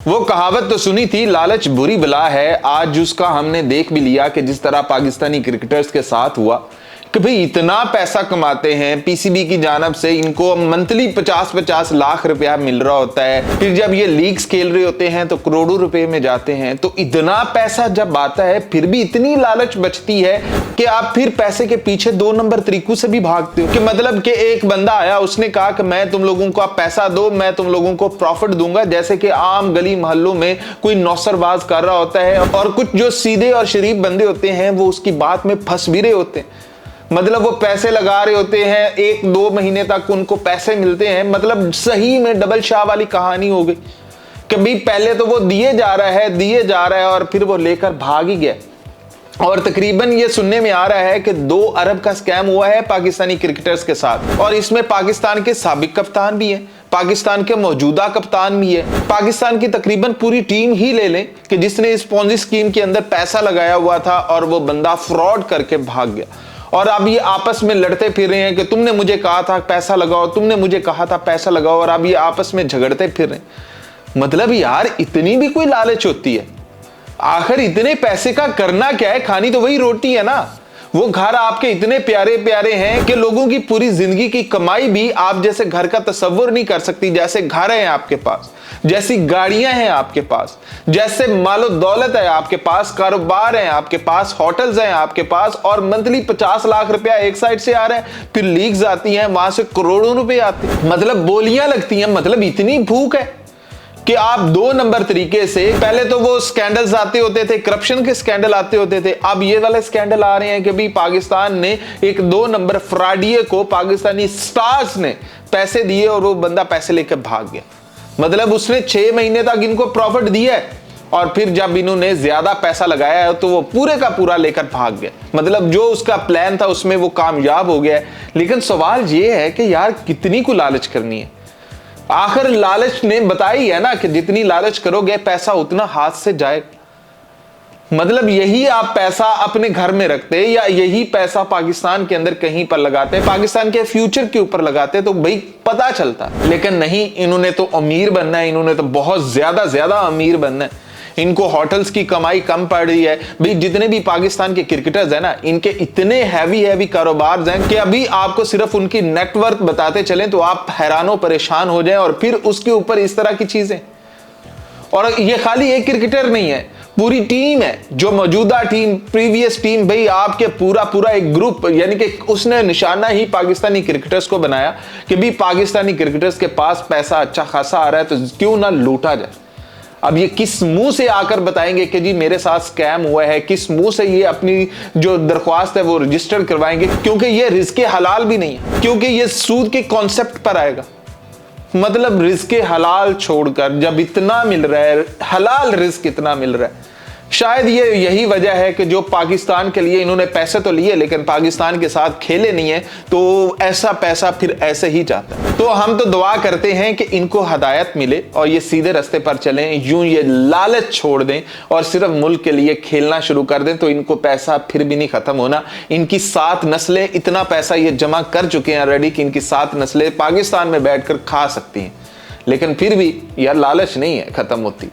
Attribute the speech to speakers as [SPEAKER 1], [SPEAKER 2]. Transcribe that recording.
[SPEAKER 1] वो कहावत तो सुनी थी, लालच बुरी बला है। आज उसका हमने देख भी लिया कि जिस तरह पाकिस्तानी क्रिकेटर्स के साथ हुआ कि भाई इतना पैसा कमाते हैं पीसीबी की जानब से, इनको मंथली 50-50 लाख रुपया मिल रहा होता है। फिर जब ये लीग्स खेल रहे होते हैं तो करोड़ों रुपए में जाते हैं। तो इतना पैसा जब आता है फिर भी इतनी लालच बचती है कि आप फिर पैसे के पीछे 2 नंबर तरीकों से भी भागते हो। कि मतलब कि एक बंदा आया, उसने कहा कि मैं तुम लोगों को आप पैसा दो, मैं तुम लोगों को प्रॉफिट दूंगा। जैसे कि आम गली मोहल्लों में कोई नौसरबाज कर रहा होता है और कुछ जो सीधे और शरीफ बंदे होते हैं वो उसकी बात में फंस भी रहे होते हैं। मतलब वो पैसे लगा रहे होते हैं, 1-2 महीने तक उनको पैसे मिलते हैं। मतलब सही में डबल शाह वाली कहानी हो गई। कभी पहले तो वो दिए जा रहा है और फिर वो लेकर भाग ही गया। और तकरीबन ये सुनने में आ रहा है कि 2 अरब का स्कैम हुआ है पाकिस्तानी क्रिकेटर्स के साथ। और इसमें पाकिस्तान के साबिक कप्तान भी हैं, पाकिस्तान के मौजूदा कप्तान भी है, पाकिस्तान की तकरीबन पूरी टीम ही ले लें कि जिसने इस पॉन्जी स्कीम के अंदर पैसा लगाया हुआ था और वो बंदा फ्रॉड करके भाग गया। और अब ये आपस में लड़ते फिर रहे हैं कि तुमने मुझे कहा था पैसा लगाओ, तुमने मुझे कहा था पैसा लगाओ, और अब ये आपस में झगड़ते फिर रहे हैं। मतलब यार इतनी भी कोई लालच होती है? आखिर इतने पैसे का करना क्या है? खानी तो वही रोटी है ना। वो घर आपके इतने प्यारे प्यारे हैं कि लोगों की पूरी जिंदगी की कमाई भी आप जैसे घर का तस्वुर नहीं कर सकती। जैसे घर है आपके पास, जैसी गाड़ियां हैं आपके पास, जैसे मालो दौलत है आपके पास, कारोबार है आपके पास, होटल्स हैं आपके पास, और मंथली 50 लाख रुपया एक साइड से आ रहा है, फिर लीग्स आती हैं, वहां से करोड़ों रुपए आते हैं। मतलब बोलियां लगती हैं। मतलब इतनी भूख है कि आप 2 नंबर तरीके से, पहले तो वो स्कैंडल्स आते होते थे, करप्शन के स्कैंडल आते होते थे, अब ये वाले स्कैंडल आ रहे हैं कि भी पाकिस्तान ने एक 2 नंबर फ्रॉडिये को, पाकिस्तानी स्टार्स ने पैसे दिए और वो बंदा पैसे लेकर भाग गया। मतलब उसने 6 महीने तक इनको प्रॉफिट दिया है और फिर जब इन्होंने ज्यादा पैसा लगाया है तो वो पूरे का पूरा लेकर भाग गया। मतलब जो उसका प्लान था उसमें वो कामयाब हो गया है। लेकिन सवाल ये है कि यार कितनी को लालच करनी है? आखिर लालच ने बताई है ना कि जितनी लालच करोगे पैसा उतना हाथ से जाएगा। मतलब यही आप पैसा अपने घर में रखते या यही पैसा पाकिस्तान के अंदर कहीं पर लगाते, पाकिस्तान के फ्यूचर के ऊपर लगाते तो भाई पता चलता। लेकिन नहीं, इन्होंने तो अमीर बनना है, इन्होंने तो बहुत ज्यादा अमीर बनना है। इनको होटल्स की कमाई कम पड़ रही है। भाई जितने भी पाकिस्तान के क्रिकेटर्स हैं ना, इनके इतने हैवी कारोबार हैं कि अभी आपको सिर्फ उनकी नेटवर्क बताते चलें तो आप हैरानो परेशान हो जाएं। और फिर उसके ऊपर इस तरह की चीजें। और ये खाली एक क्रिकेटर नहीं है, पूरी टीम है, जो मौजूदा टीम, प्रीवियस टीम, भाई आपके पूरा एक ग्रुप, यानी कि उसने निशाना ही पाकिस्तानी क्रिकेटर्स को बनाया कि भी पाकिस्तानी क्रिकेटर्स के पास पैसा अच्छा खासा आ रहा है तो क्यों ना लूटा जाए। अब ये किस मुंह से आकर बताएंगे कि जी मेरे साथ स्कैम हुआ है? किस मुंह से ये अपनी जो दरख्वास्त है वो रजिस्टर करवाएंगे? क्योंकि ये रिस्क हलाल भी नहीं है, क्योंकि ये सूद के कॉन्सेप्ट पर आएगा। मतलब रिस्क हलाल छोड़कर जब इतना मिल रहा है, हलाल रिस्क इतना मिल रहा है, शायद ये यही वजह है कि जो पाकिस्तान के लिए इन्होंने पैसे तो लिए लेकिन पाकिस्तान के साथ खेले नहीं है, तो ऐसा पैसा फिर ऐसे ही जाता है। तो हम तो दुआ करते हैं कि इनको हिदायत मिले और ये सीधे रास्ते पर चलें, यूं ये लालच छोड़ दें और सिर्फ मुल्क के लिए खेलना शुरू कर दें, तो इनको पैसा फिर भी नहीं खत्म होना। इनकी 7 नस्लें इतना पैसा ये जमा कर चुके हैं ऑलरेडी कि इनकी 7 नस्लें पाकिस्तान में बैठकर खा सकती हैं। लेकिन फिर भी यार लालच नहीं है खत्म होती।